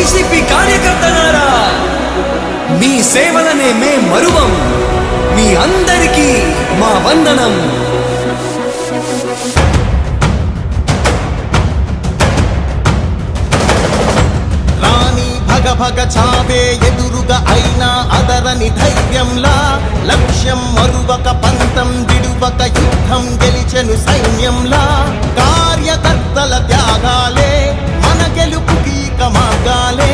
YCP కార్యకర్తలారా, మీ సేవలనే మే మరువం. మీ అందరికీ మా వందనం. భగ చావే ఎదురుగా అయినా అదరని ధైర్యంలా, లక్ష్యం మరువక పంతం విడువక యుద్ధం గెలిచెను సైన్యంలా. కార్యకర్తల త్యాగాలే మన గెలుపుకి మార్గాలే,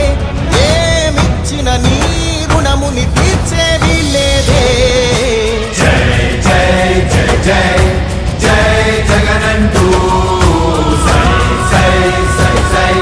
ఏమిచ్చిన నీ రుణముని తీర్చేవి లేదే. జై జై జై జై జై జగనంటూ సై సై సై సై